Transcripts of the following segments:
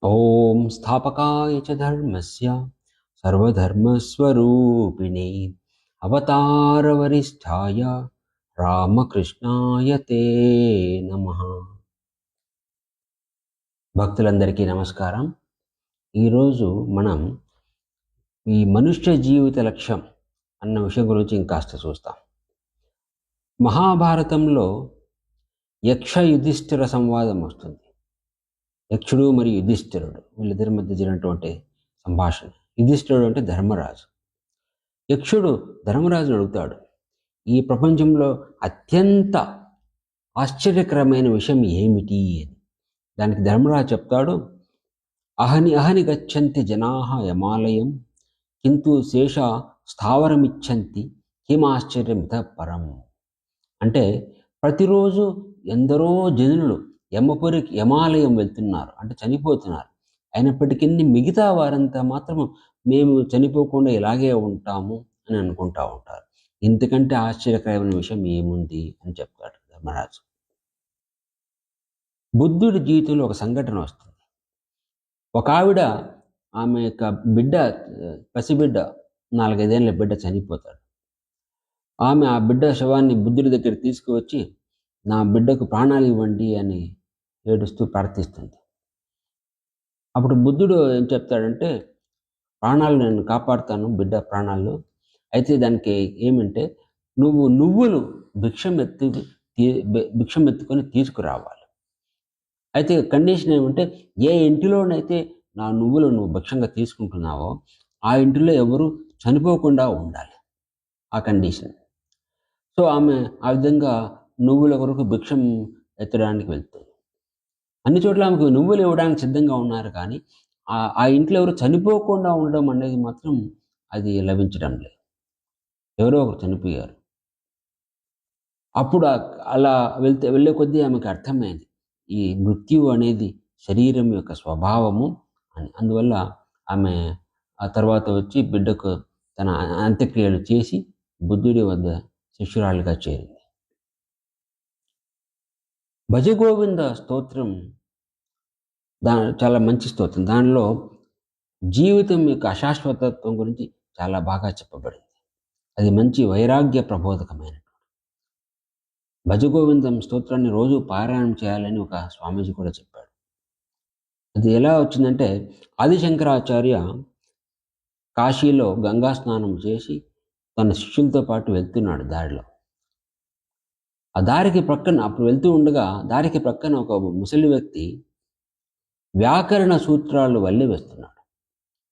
ఓం స్థాపకాయ చ ధర్మస్య సర్వధర్మస్వరూపిణే అవతారవరిష్ఠాయ రామకృష్ణాయ తే నమః. భక్తులందరికీ నమస్కారం. ఈరోజు మనం ఈ మనుష్య జీవిత లక్ష్యం అన్న విషయం గురించి ఇంకాస్త చూస్తాం. మహాభారతంలో యక్ష యుధిష్ఠిర సంవాదం వస్తుంది. యక్షుడు మరియు యుధిష్ఠిరుడు వీళ్ళిద్దరి మధ్య జరిగినటువంటి సంభాషణ. యుధిష్ఠిరుడు అంటే ధర్మరాజు. యక్షుడు ధర్మరాజును అడుగుతాడు, ఈ ప్రపంచంలో అత్యంత ఆశ్చర్యకరమైన విషయం ఏమిటి అని. దానికి ధర్మరాజు చెప్తాడు, అహని గచ్చంతి జనాః యమాలయం కింటు శేష స్థావరమిచ్చంతి కిమాశ్చర్యమిత పరం. అంటే ప్రతిరోజు ఎందరో జనులు యమాలయం వెళ్తున్నారు, అంటే చనిపోతున్నారు. అయినప్పటికీ మిగతా వారంతా మాత్రం మేము చనిపోకుండా ఇలాగే ఉంటాము అని అనుకుంటా ఉంటారు. ఇంతకంటే ఆశ్చర్యకరమైన విషయం ఏముంది అని చెప్తాడు ధర్మరాజు. బుద్ధుడి జీవితంలో ఒక సంఘటన వస్తుంది. ఒక ఆవిడ, ఆమె యొక్క బిడ్డ, పసిబిడ్డ, 4-5 ఏళ్ళ బిడ్డ చనిపోతాడు. ఆమె ఆ బిడ్డ శవాన్ని బుద్ధుడి దగ్గర తీసుకువచ్చి, నా బిడ్డకు ప్రాణాలు ఇవ్వండి అని ఏడుస్తూ ప్రార్థిస్తుంది. అప్పుడు బుద్ధుడు ఏం చెప్తాడంటే, ప్రాణాలు నేను కాపాడుతాను, బిడ్డ ప్రాణాలు. అయితే దానికి ఏమంటే, నువ్వులు భిక్షం ఎత్తుకొని తీసుకురావాలి. అయితే కండిషన్ ఏమంటే, ఏ ఇంటిలోనైతే నా నువ్వులు నువ్వు భిక్షంగా తీసుకుంటున్నావో ఆ ఇంటిలో ఎవరు చనిపోకుండా ఉండాలి, ఆ కండిషన్. సో ఆమె ఆ విధంగా నువ్వుల కొరకు భిక్షం ఎత్తడానికి వెళ్తుంది. అన్ని చోట్ల ఆమెకు నువ్వులు ఇవ్వడానికి సిద్ధంగా ఉన్నారు, కానీ ఆ ఇంట్లో ఎవరు చనిపోకుండా ఉండడం అనేది మాత్రం అది లభించడం లేదు. ఎవరో ఒకరు చనిపోయారు. అప్పుడు అలా వెళ్ళే కొద్దీ ఆమెకు అర్థమైంది, ఈ మృత్యువు అనేది శరీరం యొక్క స్వభావము అని. అందువల్ల ఆమె ఆ తర్వాత వచ్చి బిడ్డకు తన అంత్యక్రియలు చేసి బుద్ధుడి వద్ద శిష్యురాలిగా చేరింది. భజగోవింద స్తోత్రం చాలా మంచి స్తోత్రం. దానిలో జీవితం యొక్క అశాశ్వతత్వం గురించి చాలా బాగా చెప్పబడింది. అది మంచి వైరాగ్య ప్రబోధకమైన. భజగోవిందం స్తోత్రాన్ని రోజు పారాయణం చేయాలని ఒక స్వామీజీ కూడా చెప్పాడు. అది ఎలా వచ్చిందంటే, ఆదిశంకరాచార్య కాశీలో గంగా స్నానం చేసి తన శిష్యులతో పాటు వెళ్తున్నాడు. దారిలో ఆ దారికి ప్రక్కన, అప్పుడు వెళ్తూ ఉండగా దారికి ప్రక్కన ఒక ముసలి వ్యక్తి వ్యాకరణ సూత్రాలు వల్లి వేస్తున్నాడు.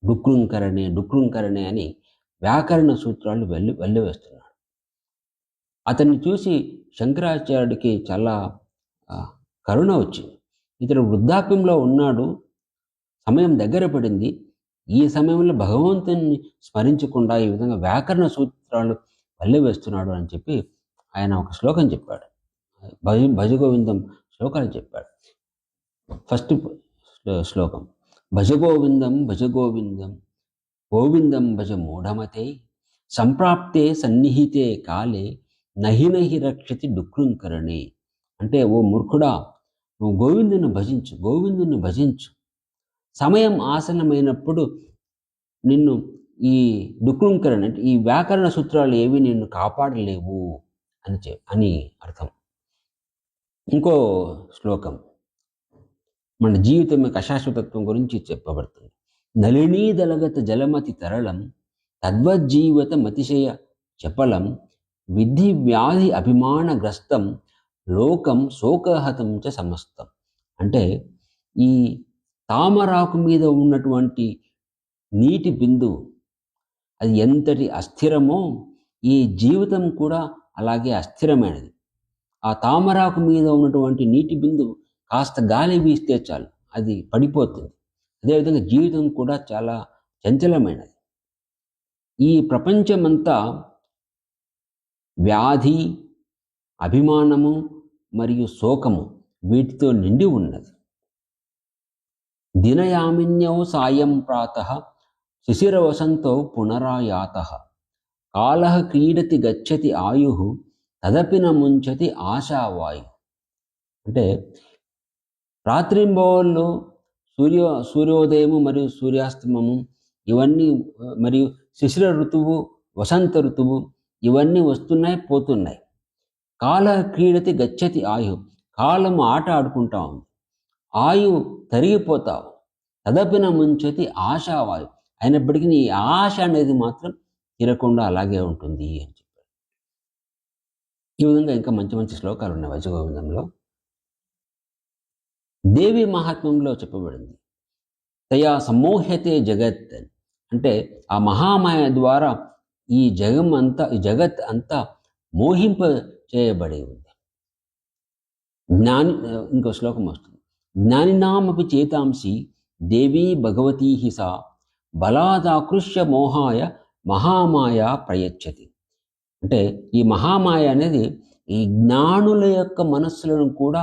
డుక్రుంకరణే అని వ్యాకరణ సూత్రాలు వల్లి వేస్తున్నాడు. అతన్ని చూసి శంకరాచార్యుడికి చాలా కరుణ వచ్చింది. ఇతడు వృద్ధాప్యంలో ఉన్నాడు, సమయం దగ్గర పడింది, ఈ సమయంలో భగవంతుని స్మరించకుండా ఈ విధంగా వ్యాకరణ సూత్రాలు వల్లి వేస్తున్నాడు అని చెప్పి ఆయన ఒక శ్లోకం చెప్పాడు. భజగోవిందం శ్లోకాలు చెప్పాడు. ఫస్ట్ శ్లోకం, భజగోవిందం భజగోవిందం గోవిందం భజ మూఢమతే సంప్రాప్తే సన్నిహితే కాలే నహి రక్షతి డుక్రుంకరణే. అంటే ఓ మూర్ఖుడా, నువ్వు గోవిందుని భజించు. సమయం ఆసన్నమైనప్పుడు నిన్ను ఈ డుక్రుంకరణ, అంటే ఈ వ్యాకరణ సూత్రాలు ఏవి నిన్ను కాపాడలేవు అని అర్థం. ఇంకో శ్లోకం మన జీవితం యొక్క అశాశ్వతత్వం గురించి చెప్పబడుతుంది. నళినీదలగత జలమతి తరళం తద్వజ్జీవత మతిశయ చపలం విద్ధి వ్యాధి అభిమానగ్రస్తం లోకం శోకహతం చ సమస్తం. అంటే ఈ తామరాకు మీద ఉన్నటువంటి నీటి బిందువు అది ఎంతటి అస్థిరమో ఈ జీవితం కూడా అలాగే అస్థిరమైనది. ఆ తామరాకు మీద ఉన్నటువంటి నీటి బిందువు కాస్త గాలి వీస్తే చాలు అది పడిపోతుంది. అదేవిధంగా జీవితం కూడా చాలా చంచలమైనది. ఈ ప్రపంచమంతా వ్యాధి, అభిమానము మరియు శోకము వీటితో నిండి ఉన్నది. దినయామిన్యౌ సాయం ప్రాతః శిశిరవసంతో పునరాయాతః కాలః క్రీడతి గచ్చతి ఆయుః తదపి న ముంచతి ఆశావాయు. అంటే రాత్రింబవళ్ళు సూర్యోదయము మరియు సూర్యాస్తమము ఇవన్నీ, మరియు శిశిర ఋతువు, వసంత ఋతువు ఇవన్నీ వస్తున్నాయి, పోతున్నాయి. కాల క్రీడతి గచ్చతి ఆయు, కాలము ఆట ఆడుకుంటా ఉంది, ఆయువు తరిగిపోతావు. తదపిన ముంచతి ఆశావాయు, అయినప్పటికీ నీ ఆశ అనేది మాత్రం తీరకుండా అలాగే ఉంటుంది అని చెప్పారు. ఈ విధంగా ఇంకా మంచి మంచి శ్లోకాలు ఉన్నాయి వచగోవిందంలో. దేవి మహాత్మ్యంలో చెప్పబడింది, తయా సమ్మోహ్యతే జగత్, అంటే ఆ మహామాయ ద్వారా ఈ జగత్ అంతా మోహింప చేయబడి ఉంది. ఇంకో శ్లోకం వస్తుంది, జ్ఞానినామపి చేతాంసి దేవీ భగవతీ సా బలాదాకృష్య మోహాయ మహామాయ ప్రయచ్చతి. అంటే ఈ మహామాయ అనేది ఈ జ్ఞానుల యొక్క మనస్సులను కూడా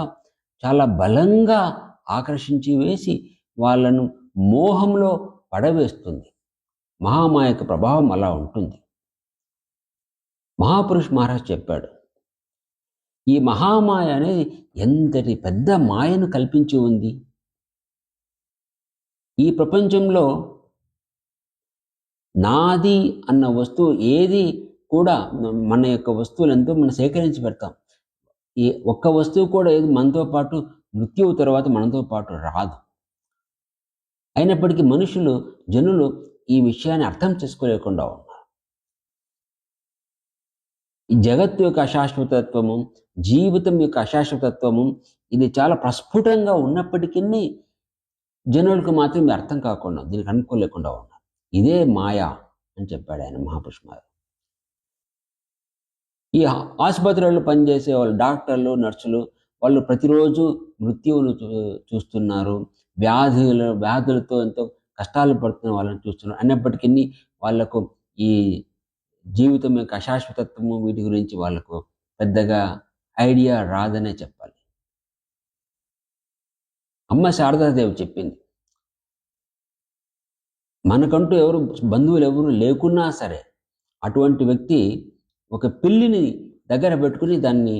చాలా బలంగా ఆకర్షించి వేసి వాళ్ళను మోహంలో పడవేస్తుంది. మహామాయ యొక్క ప్రభావం అలా ఉంటుంది. మహాపురుష్ మహారాజ్ చెప్పాడు, ఈ మహామాయ అనేది ఎంతటి పెద్ద మాయను కల్పించి ఉంది. ఈ ప్రపంచంలో నాది అన్న వస్తువు ఏది కూడా, మన యొక్క వస్తువులు ఎంతో మనం సేకరించి పెడతాం. ఈ ఒక్క వస్తువు కూడా ఏది మనతో పాటు మృత్యువు తర్వాత మనతో పాటు రాదు. అయినప్పటికీ జనులు ఈ విషయాన్ని అర్థం చేసుకోలేకుండా ఉన్నారు. ఈ జగత్తు యొక్క అశాశ్వతత్వము, జీవితం యొక్క అశాశ్వతత్వము ఇది చాలా ప్రస్ఫుటంగా ఉన్నప్పటికీ జనులకు మాత్రం ఇది అర్థం కాకుండా, దీనికి అనుకోలేకుండా ఉన్నారు. ఇదే మాయా అని చెప్పాడు ఆయన మహాపురుషుడు. ఈ ఆసుపత్రుల్లో పనిచేసే వాళ్ళు, డాక్టర్లు, నర్సులు, వాళ్ళు ప్రతిరోజు మృత్యువును చూస్తున్నారు, వ్యాధులతో ఎంతో కష్టాలు పడుతున్న వాళ్ళని చూస్తున్నారు. అయినప్పటికీ వాళ్లకు ఈ జీవితం యొక్క అశాశ్వతత్వము వీటి గురించి వాళ్ళకు పెద్దగా ఐడియా రాదనే చెప్పాలి. అమ్మ శారదాదేవి చెప్పింది, మనకంటూ బంధువులు ఎవరు లేకున్నా సరే అటువంటి వ్యక్తి ఒక పిల్లిని దగ్గర పెట్టుకుని దాన్ని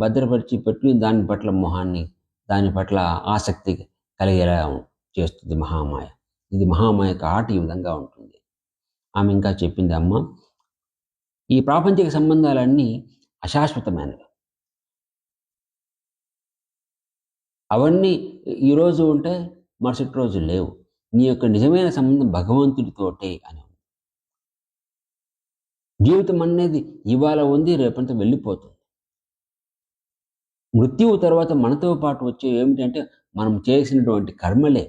భద్రపరిచి పెట్టుకుని దాని పట్ల మొహాన్ని, దాని పట్ల ఆసక్తి కలిగేలా చేస్తుంది మహామాయ. ఇది మహామాయ యొక్క ఆట ఈ విధంగా ఉంటుంది. ఆమె ఇంకా చెప్పింది, అమ్మ, ఈ ప్రాపంచిక సంబంధాలన్నీ అశాశ్వతమైనవి. అవన్నీ ఈరోజు ఉంటే మరుసటి రోజు లేవు. నీ యొక్క నిజమైన సంబంధం భగవంతుడితోటే అని. జీవితం అనేది ఇవాళ ఉంది, రేపంతా వెళ్ళిపోతుంది. మృత్యువు తర్వాత మనతో పాటు వచ్చే ఏమిటంటే మనం చేసినటువంటి కర్మలే.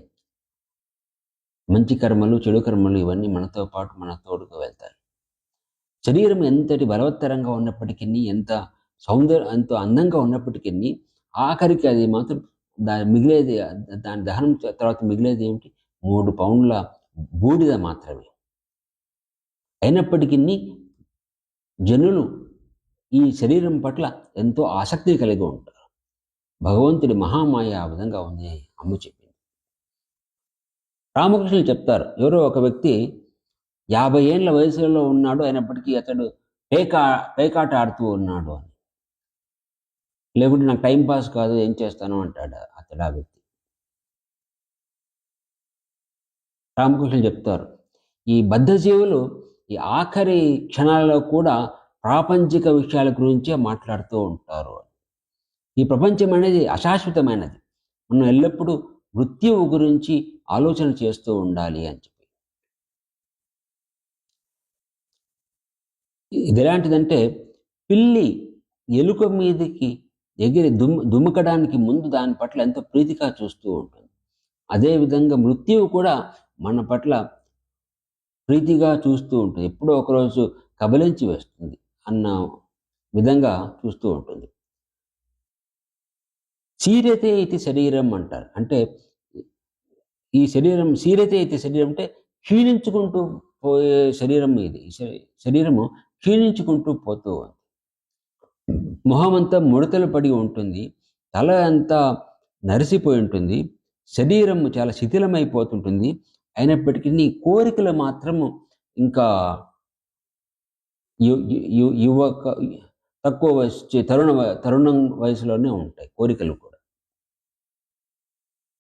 మంచి కర్మలు, చెడు కర్మలు ఇవన్నీ మనతో పాటు మన తోడుకు వెళ్తాయి. శరీరం ఎంతటి బలవత్తరంగా ఉన్నప్పటికీ, ఎంతో అందంగా ఉన్నప్పటికీ ఆఖరికి అది మాత్రం దాని దహనం తర్వాత మిగిలేది ఏమిటి? 3 పౌండ్ల బూడిద మాత్రమే. అయినప్పటికీ జనులు ఈ శరీరం పట్ల ఎంతో ఆసక్తి కలిగి ఉంటారు. భగవంతుడి మహామాయ ఆ విధంగా ఉంది అమ్మ చెప్పింది. రామకృష్ణులు చెప్తారు, ఎవరో ఒక వ్యక్తి 50 ఏళ్ల వయసులో ఉన్నాడు, అయినప్పటికీ అతడు పేకాట ఆడుతూ ఉన్నాడు అని. లేకుంటే నాకు టైం పాస్ కాదు, ఏం చేస్తాను అంటాడు అతడు ఆ వ్యక్తి. రామకృష్ణులు చెప్తారు, ఈ బద్ధజీవులు ఈ ఆఖరి క్షణాలలో కూడా ప్రాపంచిక విషయాల గురించే మాట్లాడుతూ ఉంటారు. ఈ ప్రపంచం అనేది అశాశ్వతమైనది, మనం ఎల్లప్పుడూ మృత్యువు గురించి ఆలోచన చేస్తూ ఉండాలి అని చెప్పి. ఇది ఎలాంటిదంటే, పిల్లి ఎలుక మీదకి ఎగిరి దుమ్మకడానికి ముందు దాని పట్ల ఎంతో ప్రీతిగా చూస్తూ ఉంటుంది. అదేవిధంగా మృత్యువు కూడా మన పట్ల ప్రీతిగా చూస్తూ ఉంటుంది, ఎప్పుడో ఒకరోజు కబలించి వేస్తుంది అన్న విధంగా చూస్తూ ఉంటుంది. సీరతే ఇది శరీరం అంటారు. అంటే ఈ శరీరం, సీరతే ఇది శరీరం అంటే క్షీణించుకుంటూ పోయే శరీరం ఇది. శరీరము క్షీణించుకుంటూ పోతూ ఉంది. మొహం అంతా ముడతలు పడి ఉంటుంది, తల అంతా నరిసిపోయి ఉంటుంది, శరీరం చాలా శిథిలమైపోతుంటుంది. అయినప్పటికీ కోరికలు మాత్రము ఇంకా తక్కువ వయసు, తరుణం వయసులోనే ఉంటాయి కోరికలు కూడా.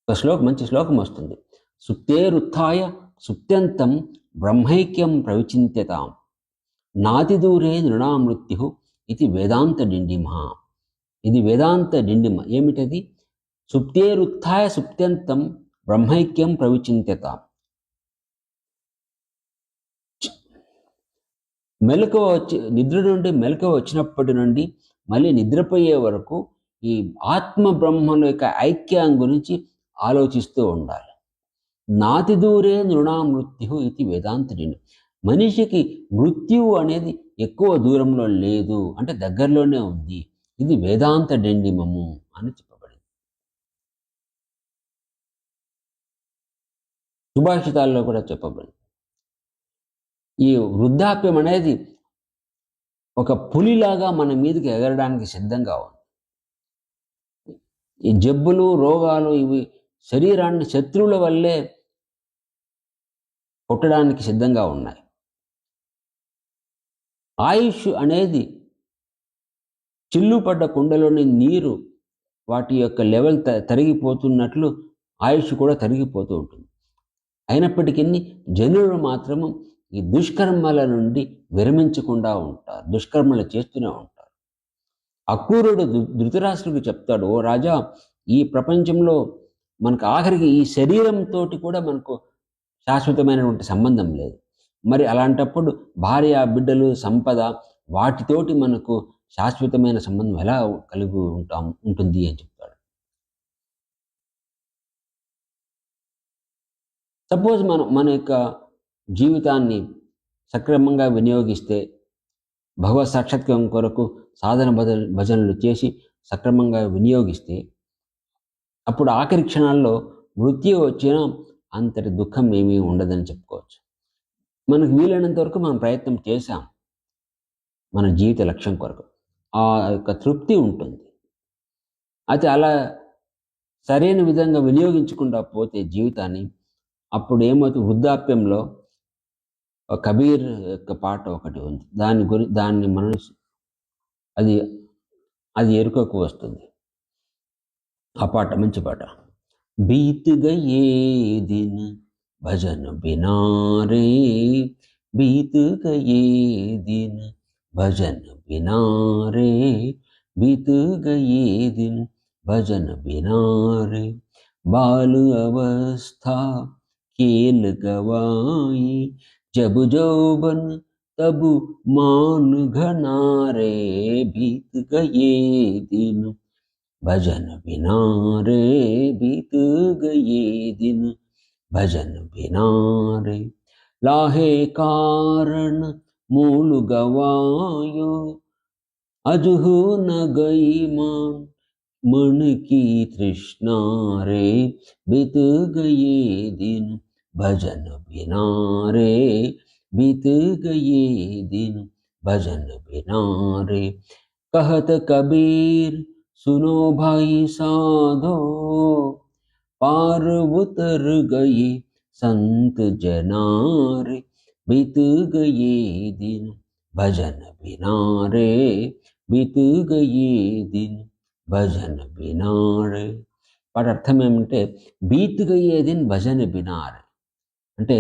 మంచి శ్లోకం వస్తుంది. సుప్తేరుత్థాయ సుప్త్యంతం బ్రహ్మైక్యం ప్రవిచింత్యతాం నాతి దూరే నృణామృత్యు ఇది వేదాంత డిండిమ. ఇది వేదాంత డిండిమ. ఏమిటది? సుప్తేరుత్థాయ సుప్త్యంతం బ్రహ్మైక్యం ప్రవిచింత్యతాం. మెలకువ నిద్ర నుండి మెలకువ వచ్చినప్పటి నుండి మళ్ళీ నిద్రపోయే వరకు ఈ ఆత్మ బ్రహ్మల యొక్క ఐక్యం గురించి ఆలోచిస్తూ ఉండాలి. నాతి దూరే నృణామృత్యు ఇది వేదాంతుడిని. మనిషికి మృత్యువు అనేది ఎక్కువ దూరంలో లేదు, అంటే దగ్గరలోనే ఉంది. ఇది వేదాంత డిండిమము అని చెప్పబడింది. సుభాషితాల్లో కూడా చెప్పబడింది. ఈ వృద్ధాప్యం అనేది ఒక పులిలాగా మన మీదకి ఎగరడానికి సిద్ధంగా ఉంది. ఈ జబ్బులు, రోగాలు ఇవి శరీరాన్ని శత్రువుల వల్లే కొట్టడానికి సిద్ధంగా ఉన్నాయి. ఆయుష్ అనేది చిల్లుపడ్డ కుండలోని నీరు వాటి యొక్క లెవెల్ తరిగిపోతున్నట్లు ఆయుష్ కూడా తరిగిపోతూ ఉంటుంది. అయినప్పటికీ జనులు మాత్రము ఈ దుష్కర్మల నుండి విరమించకుండా ఉంటారు, దుష్కర్మలు చేస్తూనే ఉంటారు. అక్రూరుడు ధృతరాష్ట్రుడికి చెప్తాడు, ఓ రాజా, ఈ ప్రపంచంలో మనకు ఆఖరికి ఈ శరీరంతో కూడా మనకు శాశ్వతమైనటువంటి సంబంధం లేదు. మరి అలాంటప్పుడు భార్య, బిడ్డలు, సంపద వాటితోటి మనకు శాశ్వతమైన సంబంధం ఎలా కలిగి ఉంటుంది అని చెప్తాడు. సపోజ్ మన యొక్క జీవితాన్ని సక్రమంగా వినియోగిస్తే, భగవత్ సాక్షాత్కారం కొరకు సాధన భజనలు చేసి సక్రమంగా వినియోగిస్తే, అప్పుడు ఆఖరి క్షణాల్లో మృత్యు వచ్చినా అంతటి దుఃఖం ఏమీ ఉండదని చెప్పుకోవచ్చు. మనకు వీలైనంత వరకు మనం ప్రయత్నం చేశాం మన జీవిత లక్ష్యం కొరకు, ఆ యొక్క తృప్తి ఉంటుంది. అయితే అలా సరైన విధంగా వినియోగించకుండా పోతే జీవితాన్ని, అప్పుడు ఏమవుతుంది, వృద్ధాప్యంలో కబీర్ యొక్క పాట ఒకటి ఉంది, దాన్ని మనసు అది ఎరుకకు వస్తుంది. ఆ పాట మంచి పాట. బీత్ గయే దిన్ భజన్ బినా రే, బీత్ గయే దిన్ భజన్ బినా రే, బీత్ గయే దిన్ భజన్ బినా రే, బాల్ अवस्था खेल गवाई, जब जौबन तब मान घना रे, बीत गए दिन भजन बिना रे, बीत गए दिन भजन बिना रे, लाहे कारण मूल गवायो, अजहु न गई मान मन की तृष्णा रे, बीत गए दिन भजन बिना रे, बीत गए दिन भजन बिना रे, कहत कबीर सुनो भाई साधो, पार उतर गए संत जना रे, बीत गए दिन भजन बिना रे, बीत गए दिन భజన్ బినారే. వాటి అర్థం ఏమంటే, బీత్ గయే దిన్ భజన్ బినారే అంటే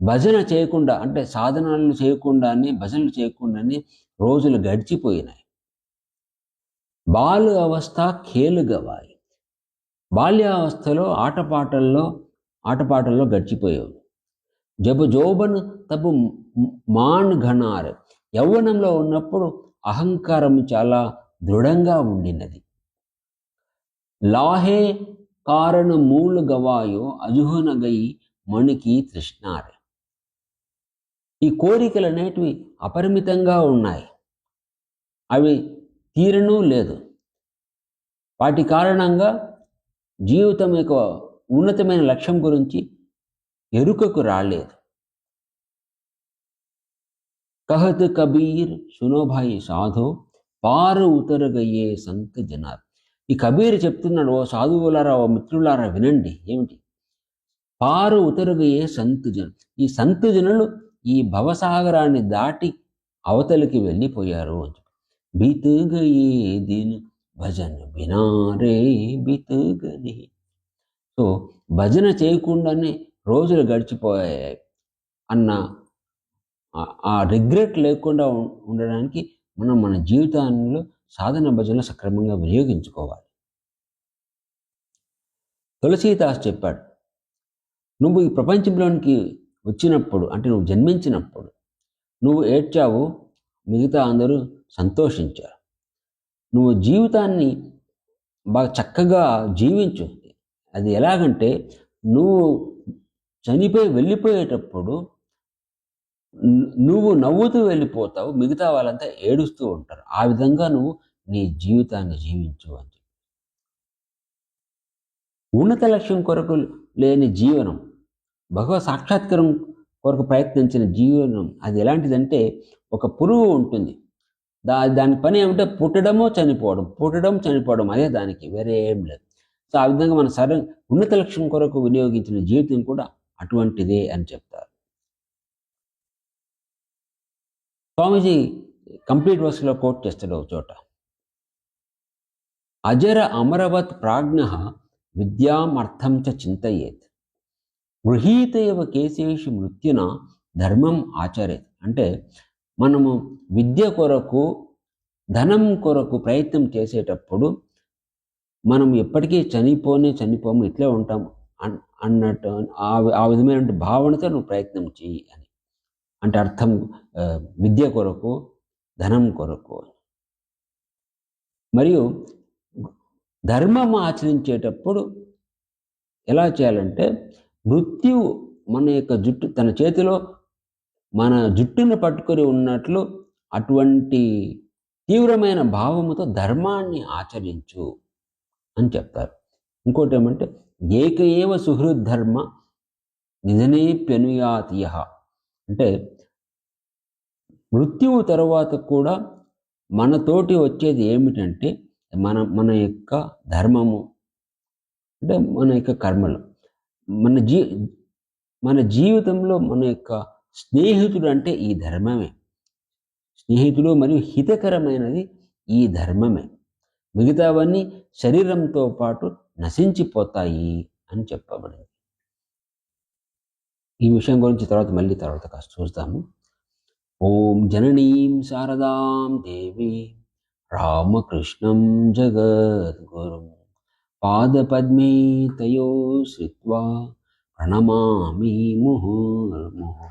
భజన చేయకుండా, అంటే సాధనాలు చేయకుండానే, భజనలు చేయకుండానే రోజులు గడిచిపోయినాయి. బాలు అవస్థ ఖేలు గవాయి, బాల్యావస్థలో ఆటపాటల్లో గడిచిపోయేవి. జబు జోబన్ తబు మాన్ ఘనార్, యవ్వనంలో ఉన్నప్పుడు అహంకారం చాలా దృఢంగా ఉండినది. లాహే కారణ మూల గవాయో అజుహనగై మణికి తృష్ణారే, ఈ కోరికలు అనేటివి అపరిమితంగా ఉన్నాయి, అవి తీరనూ లేదు. వాటి కారణంగా జీవితం యొక్క ఉన్నతమైన లక్ష్యం గురించి ఎరుకకు రాలేదు. కహత్ కబీర్ సునోభాయి సాధో, పారు ఉతరగయ్యే సంత జనార్. ఈ కబీర్ చెప్తున్నాడు, ఓ సాధువులారా, ఓ మిత్రులారా వినండి. ఏమిటి? పారు ఉతరగయ్యే సంతు జన, ఈ సంతు జనులు ఈ భవసాగరాన్ని దాటి అవతలికి వెళ్ళిపోయారు అని. బీత్ గయే దిన్ భజన్ బినా రే, బీత్ గయే. సో భజన చేయకుండానే రోజులు గడిచిపోయాయి అన్న ఆ రిగ్రెట్ లేకుండా ఉండడానికి మనం మన జీవితాల్లో సాధన భజనలు సక్రమంగా వినియోగించుకోవాలి. తులసీదాస్ చెప్పాడు, నువ్వు ఈ ప్రపంచంలోనికి వచ్చినప్పుడు, అంటే నువ్వు జన్మించినప్పుడు నువ్వు ఏడ్చావు, మిగతా అందరూ సంతోషించారు. నువ్వు జీవితాన్ని బాగా చక్కగా జీవించు. అది ఎలాగంటే, నువ్వు చనిపోయి వెళ్ళిపోయేటప్పుడు నువ్వు నవ్వుతూ వెళ్ళిపోతావు, మిగతా వాళ్ళంతా ఏడుస్తూ ఉంటారు. ఆ విధంగా నువ్వు నీ జీవితాన్ని జీవించు అని. ఉన్నత లక్ష్యం కొరకు లేని జీవనం, భగవత్ సాక్షాత్కారం కొరకు ప్రయత్నించిన జీవనం అది ఎలాంటిదంటే, ఒక పురుగు ఉంటుంది, దాని పని ఏమిటంటే పుట్టడమో చనిపోవడం, పుట్టడం చనిపోవడం, అదే దానికి, వేరే ఏం లేదు. సో ఆ విధంగా మన ఉన్నత లక్ష్యం కొరకు వినియోగించిన జీవితం కూడా అటువంటిదే అని చెప్తారు. స్వామీజీ కంప్లీట్ వర్స్లో కోట్ చేస్తాడు ఒక చోట, అజర అమరవత్ ప్రాజ్ఞ విద్యామర్థం చ చింతయేత్ గృహీతయవ కేశేషు మృత్యున ధర్మం ఆచరేత్. అంటే మనము విద్య కొరకు, ధనం కొరకు ప్రయత్నం చేసేటప్పుడు మనం ఎప్పటికీ చనిపోము, ఇట్లే ఉంటాం అన్నట్టు ఆ విధమైన భావనతో నువ్వు ప్రయత్నం చెయ్యి అని. అంటే అర్థం విద్య కొరకు, ధనం కొరకు. మరియు ధర్మం ఆచరించేటప్పుడు ఎలా చేయాలంటే, మృత్యువు మన యొక్క తన చేతిలో మన జుట్టును పట్టుకొని ఉన్నట్లు అటువంటి తీవ్రమైన భావముతో ధర్మాన్ని ఆచరించు అని చెప్తారు. ఇంకోటి ఏమంటే, ఏకయేవ సుహృద్ధర్మ నిధనేప్యనుయాతియ. అంటే మృత్యువు తర్వాత కూడా మనతోటి వచ్చేది ఏమిటంటే, మన యొక్క ధర్మము, అంటే మన యొక్క కర్మలు. మన జీవితంలో మన యొక్క స్నేహితుడు అంటే ఈ ధర్మమే. స్నేహితుడు మరియు హితకరమైనది ఈ ధర్మమే. మిగతావన్నీ శరీరంతో పాటు నశించిపోతాయి అని చెప్పబడింది. ఈ విషయం గురించి తర్వాత కాస్త చూస్తాము. ఓం జననీం శారదాం దేవి రామకృష్ణం జగద్గురుం పాదపద్మే తయో శ్రిత్వా ప్రణమామి ముహుర్ముహుః.